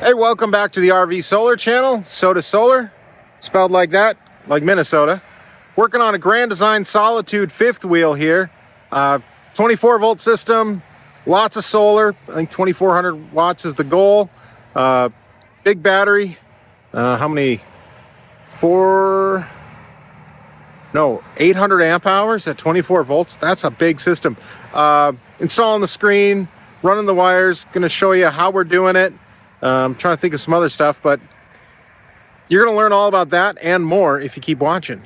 Hey, welcome back to the RV Solar channel. Soda Solar, spelled like that, like Minnesota. Working on a Grand Design Solitude fifth wheel here. 24 volt system, lots of solar. I think 2400 watts is the goal. Big battery. How many? 800 amp hours at 24 volts. That's a big system. Installing the screen, running the wires. Going to show you how we're doing it. I'm trying to think of some other stuff, but you're going to learn all about that and more if you keep watching.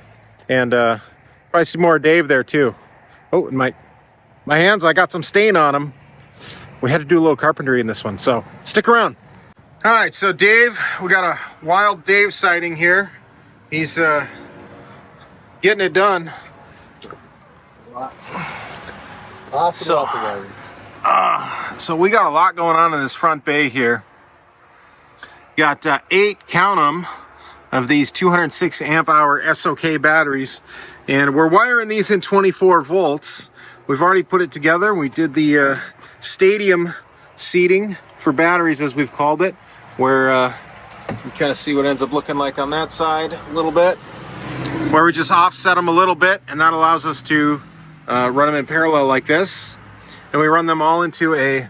And probably see more of Dave there too. Oh, and my hands, I got some stain on them. We had to do a little carpentry in this one, so stick around. All right, so Dave, we got a wild Dave sighting here. He's getting it done. Lots So we got a lot going on in this front bay here. Got 8, count them, of these 206 amp hour SOK batteries, and we're wiring these in 24 volts. We've already put it together. We did the stadium seating for batteries, as we've called it, where you kind of see what ends up looking like on that side a little bit, where we just offset them a little bit, and that allows us to run them in parallel like this. And we run them all into a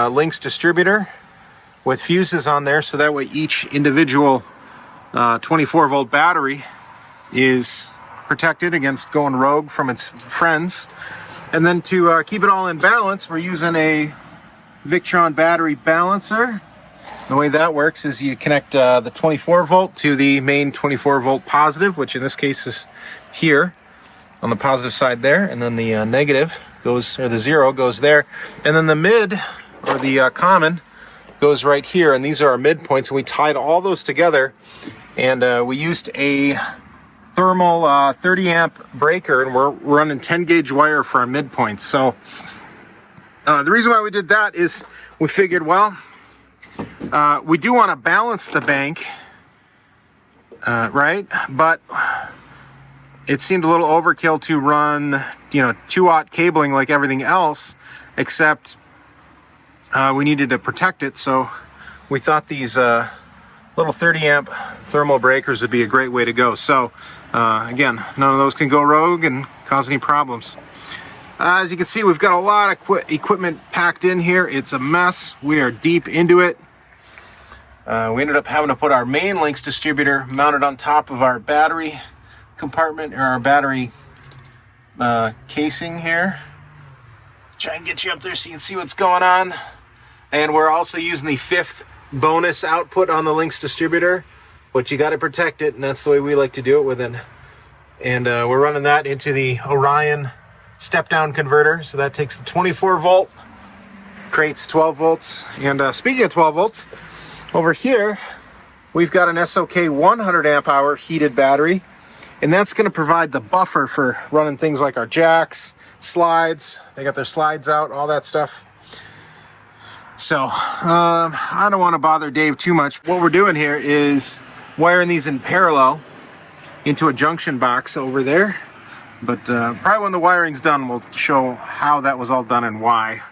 Lynx distributor with fuses on there, so that way each individual 24 volt battery is protected against going rogue from its friends. And then to keep it all in balance, we're using a Victron battery balancer. The way that works is you connect the 24 volt to the main 24 volt positive, which in this case is here on the positive side there, and then the negative goes, or the zero goes there, and then the mid, or the common, goes right here, and these are our midpoints, and we tied all those together, and we used a thermal 30 amp breaker, and we're running 10 gauge wire for our midpoints. So the reason why we did that is we figured, well, we do want to balance the bank, right? But it seemed a little overkill to run, 2-aught cabling like everything else, except we needed to protect it. So we thought these little 30 amp thermal breakers would be a great way to go. So again, none of those can go rogue and cause any problems. As you can see, we've got a lot of equipment packed in here. It's a mess. We are deep into it. We ended up having to put our main Lynx distributor mounted on top of our battery compartment, or our battery casing here. Try and get you up there so you can see what's going on. And we're also using the 5th bonus output on the Lynx distributor, but you got to protect it, and that's the way we like to do it with it. And we're running that into the Orion step-down converter, so that takes the 24 volt, creates 12 volts. And speaking of 12 volts, over here we've got an SOK 100 amp hour heated battery, and that's going to provide the buffer for running things like our jacks, slides. They got their slides out, all that stuff. So I don't want to bother Dave too much. What we're doing here is wiring these in parallel into a junction box over there. But probably when the wiring's done, we'll show how that was all done and why.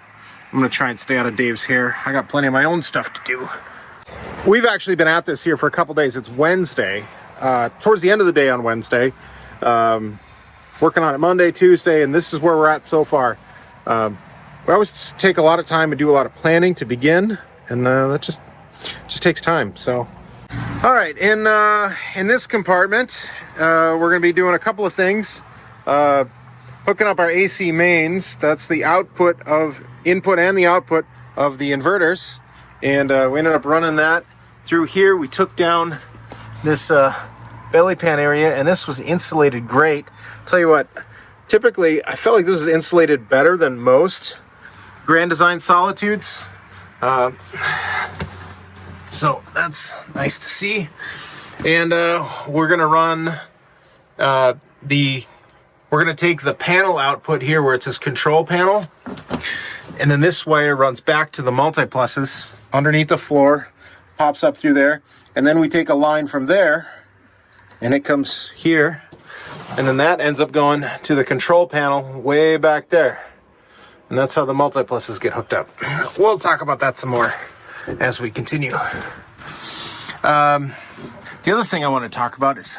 I'm going to try and stay out of Dave's hair. I got plenty of my own stuff to do. We've actually been at this here for a couple days. It's Wednesday. Towards the end of the day on Wednesday. Working on it Monday, Tuesday, and this is where we're at so far. We always take a lot of time and do a lot of planning to begin, and that just takes time. So, all right, in this compartment, we're going to be doing a couple of things. Hooking up our AC mains. That's the input and the output of the inverters, and we ended up running that through here. We took down this belly pan area, and this was insulated great. I'll tell you what, typically I felt like this is insulated better than most Grand Design Solitudes. So that's nice to see. And we're gonna run we're gonna take the panel output here where it says control panel, and then this wire runs back to the multipluses underneath the floor, pops up through there, and then we take a line from there and it comes here, and then that ends up going to the control panel way back there. And that's how the multipluses get hooked up. We'll talk about that some more as we continue. The other thing I want to talk about is,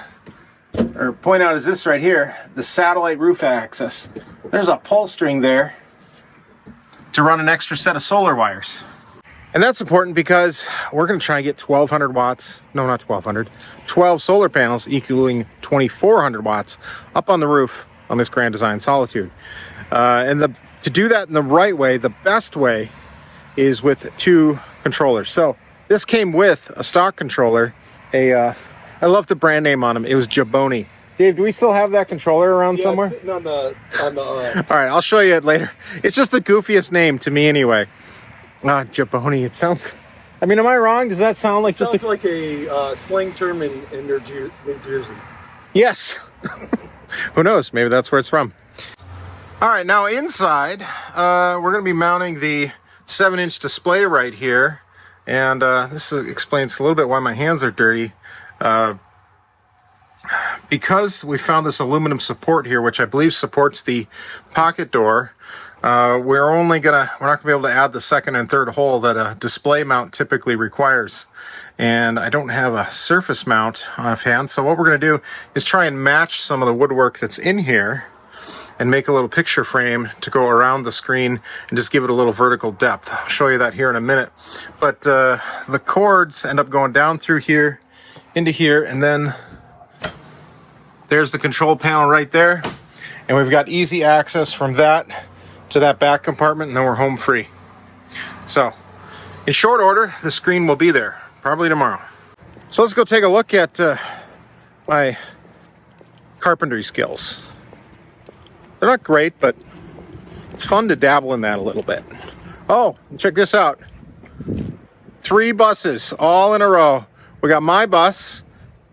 or point out, is this right here, the satellite roof access. There's a pull string there to run an extra set of solar wires. And that's important because we're going to try and get 1,200 watts, no, not 1,200, 12 solar panels equaling 2,400 watts up on the roof on this Grand Design Solitude. To do that in the right way, the best way, is with 2 controllers. So this came with a stock controller. I love the brand name on them. It was Jaboni. Dave, do we still have that controller around somewhere? It's sitting on the All right, I'll show you it later. It's just the goofiest name to me anyway. Jaboni. It sounds, I mean, am I wrong? Does that sound like sounds like a slang term in New Jersey. Yes. Who knows? Maybe that's where it's from. All right, now inside, we're going to be mounting the 7-inch display right here. And this explains a little bit why my hands are dirty. Because we found this aluminum support here, which I believe supports the pocket door, we're not gonna be able to add the second and third hole that a display mount typically requires. And I don't have a surface mount offhand, so what we're gonna do is try and match some of the woodwork that's in here and make a little picture frame to go around the screen and just give it a little vertical depth. I'll show you that here in a minute. But the cords end up going down through here, into here, and then there's the control panel right there. And we've got easy access from that to that back compartment, and then we're home free. So, in short order, the screen will be there, probably tomorrow. So let's go take a look at my carpentry skills. They're not great, but it's fun to dabble in that a little bit. Oh, check this out. 3 buses all in a row. We got my bus,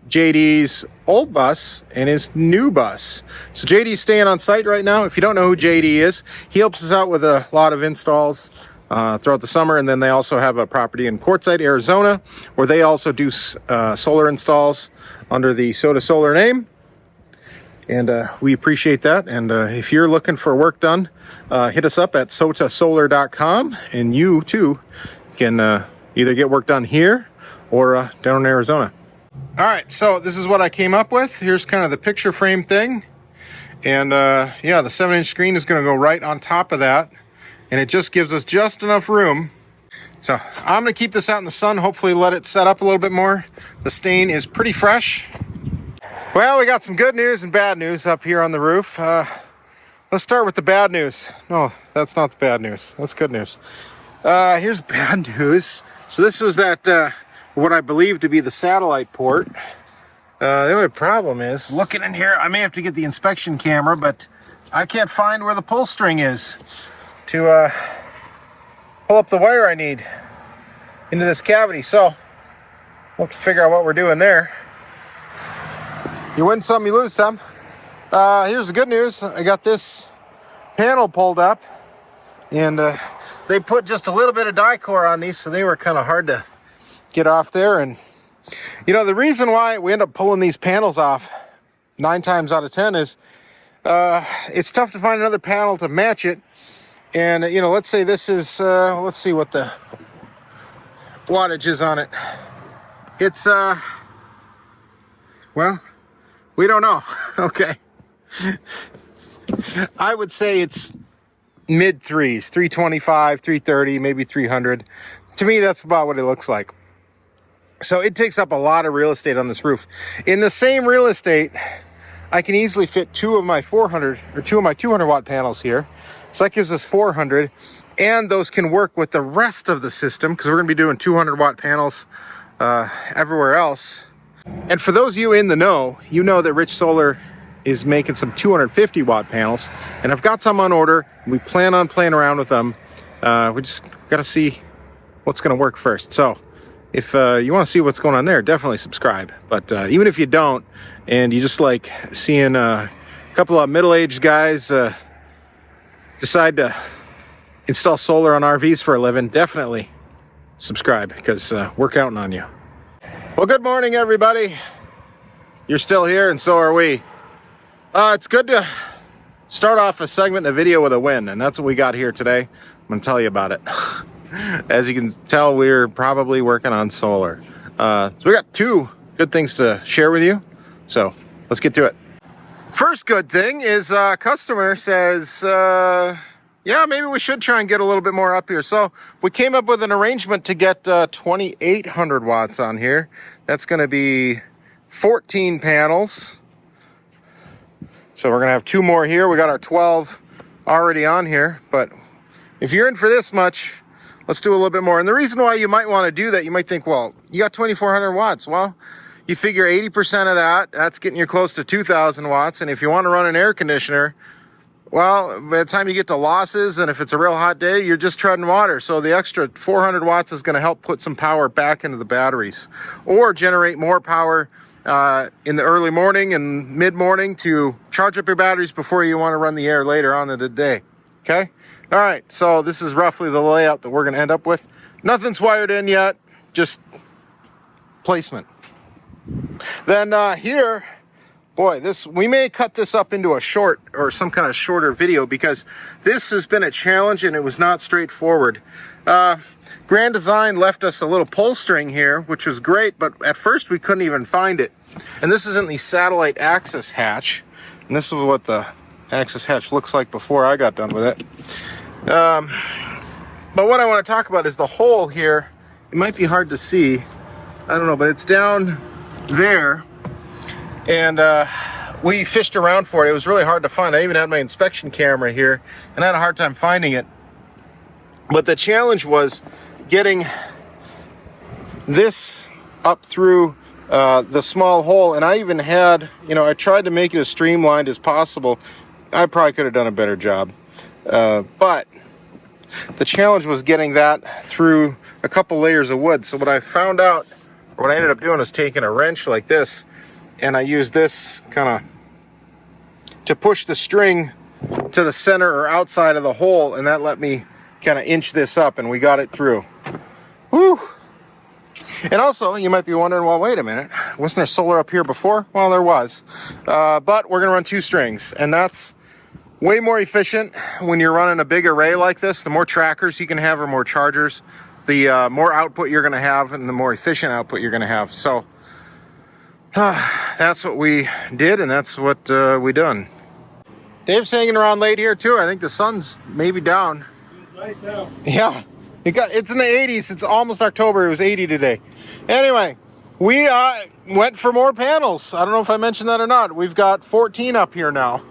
JD's old bus, and his new bus. So JD's staying on site right now. If you don't know who JD is, he helps us out with a lot of installs throughout the summer. And then they also have a property in Quartzsite, Arizona, where they also do solar installs under the Soda Solar name. And we appreciate that. And if you're looking for work done, hit us up at sotasolar.com, and you too can either get work done here or down in Arizona. All right, so this is what I came up with. Here's kind of the picture frame thing. And yeah, the 7-inch screen is going to go right on top of that. And it just gives us just enough room. So I'm going to keep this out in the sun, hopefully let it set up a little bit more. The stain is pretty fresh. Well, we got some good news and bad news up here on the roof. Let's start with the bad news. No, that's not the bad news. That's good news. Here's bad news. So this was that, what I believe to be the satellite port. The only problem is, looking in here, I may have to get the inspection camera, but I can't find where the pull string is to pull up the wire I need into this cavity. So we'll have to figure out what we're doing there. You win some, you lose some. Here's the good news. I got this panel pulled up, and they put just a little bit of die-core on these, so they were kind of hard to get off there. And you know, the reason why we end up pulling these panels off 9 times out of 10 is it's tough to find another panel to match it. And you know, let's say this is let's see what the wattage is on it. It's well, we don't know. Okay, I would say it's mid 3s, 325, 330, maybe 300. To me, that's about what it looks like. So it takes up a lot of real estate on this roof. In the same real estate, I can easily fit 2 of my 400 or 2 of my 200 watt panels here. So that gives us 400, and those can work with the rest of the system because we're going to be doing 200 watt panels everywhere else. And for those of you in the know, you know that Rich Solar is making some 250 watt panels, and I've got some on order. We plan on playing around with them. We just got to see what's going to work first. So if you want to see what's going on there, definitely subscribe. But even if you don't, and you just like seeing a couple of middle-aged guys decide to install solar on RVs for a living, definitely subscribe, because we're counting on you. Well, good morning, everybody. You're still here, and so are we. It's good to start off a segment in a video with a win, and that's what we got here today. I'm going to tell you about it. As you can tell, we're probably working on solar. So we got two good things to share with you. So let's get to it. First good thing is customer says, yeah, maybe we should try and get a little bit more up here. So we came up with an arrangement to get 2,800 watts on here. That's going to be 14 panels. So we're going to have two more here. We got our 12 already on here. But if you're in for this much, let's do a little bit more. And the reason why you might want to do that, you might think, well, you got 2,400 watts. Well, you figure 80% of that, that's getting you close to 2,000 watts. And if you want to run an air conditioner, well, by the time you get to losses, and if it's a real hot day, you're just treading water. So the extra 400 watts is going to help put some power back into the batteries or generate more power in the early morning and mid-morning to charge up your batteries before you want to run the air later on in the day. Okay? All right, so this is roughly the layout that we're going to end up with. Nothing's wired in yet, just placement. Then here, boy, we may cut this up into a short or some kind of shorter video because this has been a challenge and it was not straightforward. Grand Design left us a little pull string here, which was great, but at first we couldn't even find it. And this isn't the satellite access hatch. And this is what the access hatch looks like before I got done with it. But what I want to talk about is the hole here. It might be hard to see. I don't know, but it's down there. And we fished around for it. It was really hard to find. I even had my inspection camera here and I had a hard time finding it. But the challenge was getting this up through the small hole. And I even had, I tried to make it as streamlined as possible. I probably could have done a better job. But the challenge was getting that through a couple layers of wood. So what I found out, or what I ended up doing, is taking a wrench like this, and I used this kind of to push the string to the center or outside of the hole, and that let me kind of inch this up, and we got it through. Woo! And also, you might be wondering, well, wait a minute, wasn't there solar up here before? Well, there was. But we're gonna run two strings, and that's way more efficient when you're running a big array like this. The more trackers you can have or more chargers, the more output you're gonna have and the more efficient output you're gonna have. So that's what we did, and that's what we done. Dave's hanging around late here too. I think the sun's maybe down. It's nice now. Yeah, it's in the 80s. It's almost October. It was 80 today. Anyway, we went for more panels. I don't know if I mentioned that or not. We've got 14 up here now.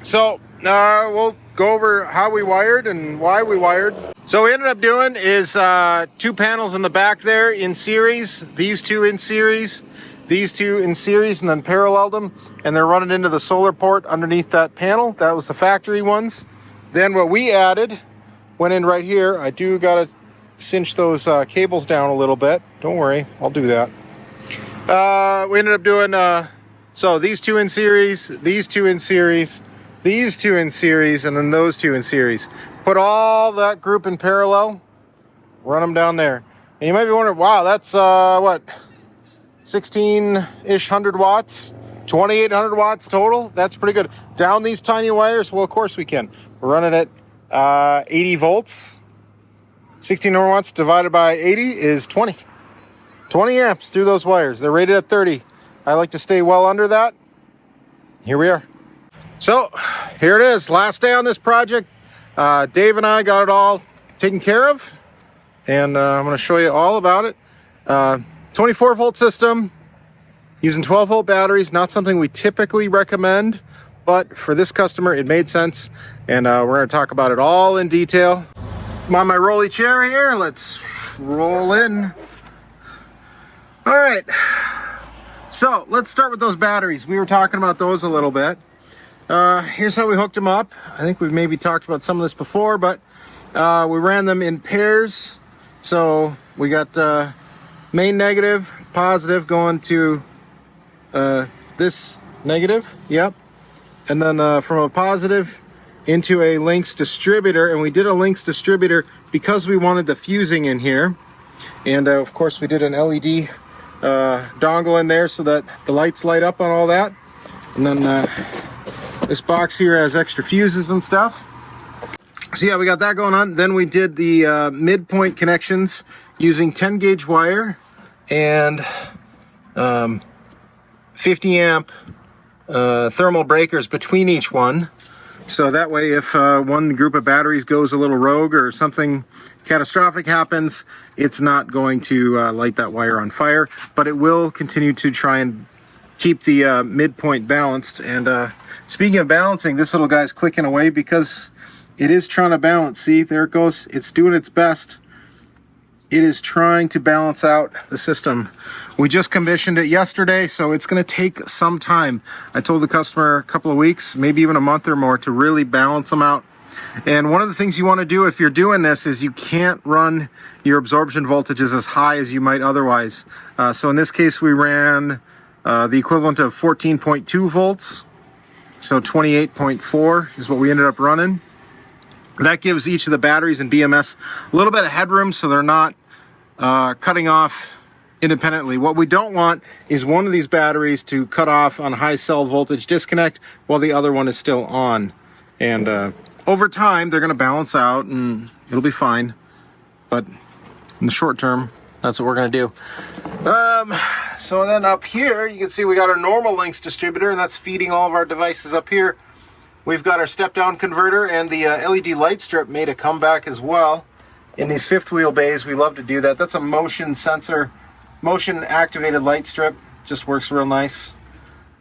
So we'll go over how we wired and why we wired. So what we ended up doing is two panels in the back there in series, these two in series, these two in series, and then paralleled them, and they're running into the solar port underneath that panel. That was the factory ones. Then what we added went in right here. I do gotta cinch those cables down a little bit. Don't worry, I'll do that. We ended up doing so these two in series, these two in series, these two in series, and then those two in series. Put all that group in parallel, run them down there. And you might be wondering, wow, that's what, 16-ish hundred watts, 2,800 watts total? That's pretty good. Down these tiny wires? Well, of course we can. We're running at 80 volts. 1,600 watts divided by 80 is 20. 20 amps through those wires. They're rated at 30. I like to stay well under that. Here we are. So here it is, last day on this project. Dave and I got it all taken care of, and I'm going to show you all about it. 24 volt system using 12 volt batteries, not something we typically recommend, but for this customer it made sense, and we're going to talk about it all in detail. I'm on my rolly chair here. Let's roll in. All right, so let's start with those batteries. We were talking about those a little bit. Here's how we hooked them up. I think we've maybe talked about some of this before, but we ran them in pairs. So we got main negative, positive going to this negative, yep. And then from a positive into a links distributor, and we did a links distributor because we wanted the fusing in here. And of course we did an LED dongle in there so that the lights light up on all that. And then this box here has extra fuses and stuff. So yeah, we got that going on. Then we did the midpoint connections using 10 gauge wire and 50 amp thermal breakers between each one. So that way, if one group of batteries goes a little rogue or something catastrophic happens, it's not going to light that wire on fire, but it will continue to try and keep the midpoint balanced. And speaking of balancing, this little guy's clicking away because it is trying to balance. See, there it goes. It's doing its best. It is trying to balance out the system. We just commissioned it yesterday, so it's going to take some time. I told the customer a couple of weeks, maybe even a month or more, to really balance them out. And one of the things you want to do if you're doing this is you can't run your absorption voltages as high as you might otherwise. So in this case, we ran the equivalent of 14.2 volts. So 28.4 is what we ended up running. That gives each of the batteries and BMS a little bit of headroom so they're not cutting off independently. What we don't want is one of these batteries to cut off on high cell voltage disconnect while the other one is still on. And over time, they're going to balance out and it'll be fine. But in the short term, that's what we're going to do. So then up here, you can see we got our normal links distributor, and that's feeding all of our devices up here. We've got our step-down converter, and the LED light strip made a comeback as well. In these fifth wheel bays, we love to do that. That's a motion sensor, motion activated light strip. Just works real nice.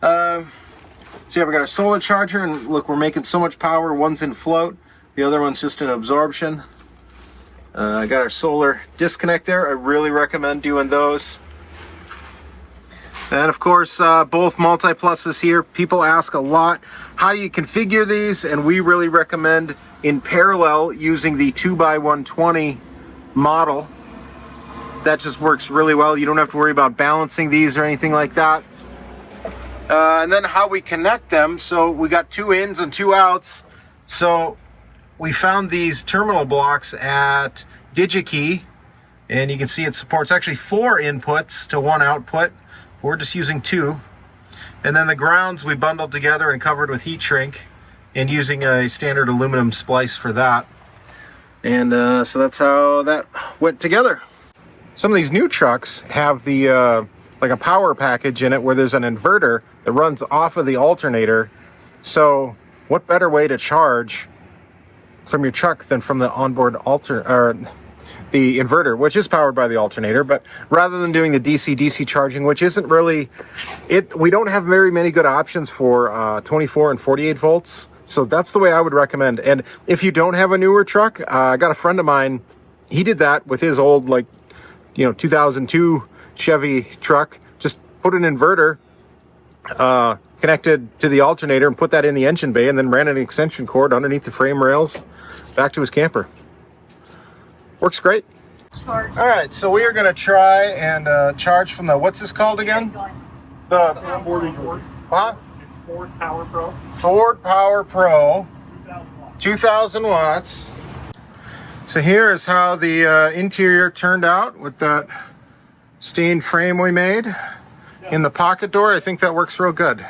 So yeah, we got our solar charger, and look, we're making so much power. One's in float, the other one's just in absorption. I got our solar disconnect there. I really recommend doing those. And of course, both multi-pluses here. People ask a lot, how do you configure these? And we really recommend in parallel using the 2x120 model. That just works really well. You don't have to worry about balancing these or anything like that. And then how we connect them. So we got 2 ins and 2 outs. So we found these terminal blocks at DigiKey, and you can see it supports actually 4 inputs to 1 output. We're just using 2. And then the grounds we bundled together and covered with heat shrink, and using a standard aluminum splice for that. And so that's how that went together. Some of these new trucks have the like a power package in it where there's an inverter that runs off of the alternator. So what better way to charge from your truck than from the onboard the inverter, which is powered by the alternator. But rather than doing the DC-DC charging, which isn't really we don't have very many good options for 24 and 48 volts. So that's the way I would recommend. And if you don't have a newer truck, I got a friend of mine, he did that with his old 2002 Chevy truck. Just put an inverter connected to the alternator and put that in the engine bay, and then ran an extension cord underneath the frame rails back to his camper. Works great. All right, so we are going to try and charge from the, what's this called again? The huh? It's Ford Power Pro. Ford Power Pro, 2000 watts. So here is how the interior turned out with that stained frame we made in the pocket door. I think that works real good.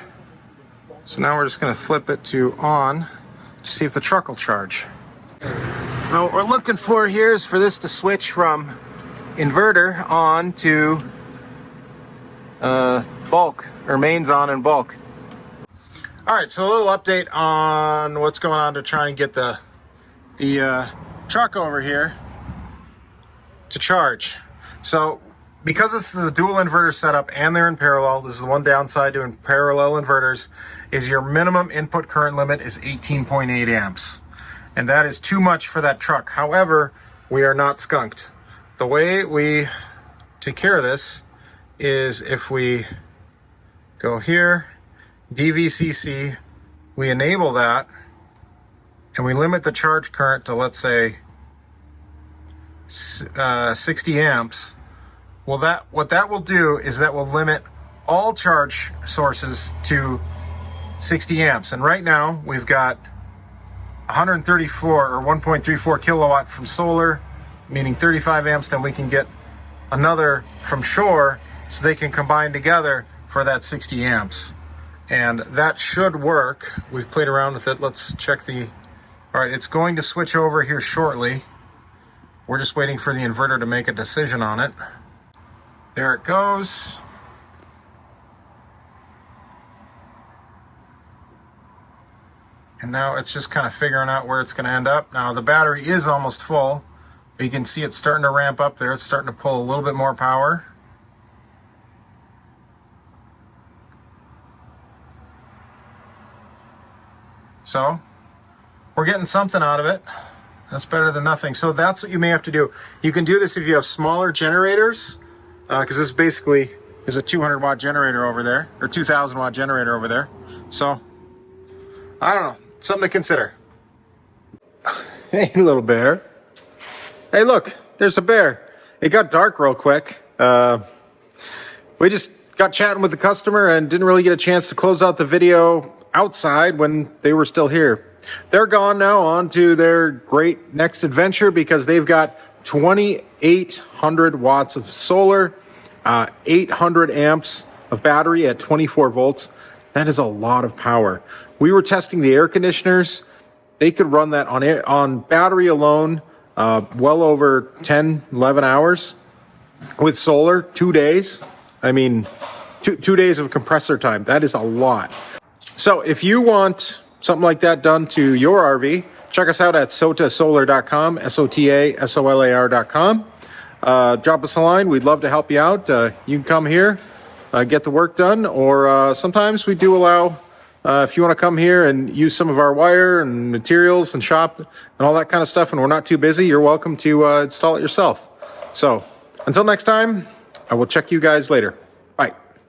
So now we're just going to flip it to on to see if the truck will charge. Now what we're looking for here is for this to switch from inverter on to bulk, or mains on and bulk. All right, so a little update on what's going on to try and get the truck over here to charge. So because this is a dual inverter setup and they're in parallel, this is one downside to parallel inverters, is your minimum input current limit is 18.8 amps. And that is too much for that truck. However, we are not skunked. The way we take care of this is if we go here, DVCC, we enable that, and we limit the charge current to, let's say, 60 amps. Well, what that will do is that will limit all charge sources to 60 amps. And right now, we've got 134 or 1.34 kilowatt from solar, meaning 35 amps. Then we can get another from shore, so they can combine together for that 60 amps. And that should work. We've played around with it. Let's check All right, it's going to switch over here shortly. We're just waiting for the inverter to make a decision on it. There it goes. And now it's just kind of figuring out where it's going to end up. Now the battery is almost full. You can see it's starting to ramp up there. It's starting to pull a little bit more power. So we're getting something out of it. That's better than nothing. So that's what you may have to do. You can do this if you have smaller generators, because this basically is a 200 watt generator over there, or 2000 watt generator over there. So I don't know, something to consider. Hey, little bear. Hey, look, there's a bear. It got dark real quick. We just got chatting with the customer and didn't really get a chance to close out the video outside when they were still here. They're gone now on to their great next adventure because they've got 2,800 watts of solar, 800 amps of battery at 24 volts. That is a lot of power. We were testing the air conditioners. They could run that on battery alone, well over 10, 11 hours. With solar, 2 days. I mean, two days of compressor time. That is a lot. So if you want something like that done to your RV, check us out at sotasolar.com, SOTASOLAR.com. Drop us a line. We'd love to help you out. You can come here, get the work done, or sometimes we do allow, if you want to come here and use some of our wire and materials and shop and all that kind of stuff, and we're not too busy, you're welcome to install it yourself. So until next time, I will check you guys later.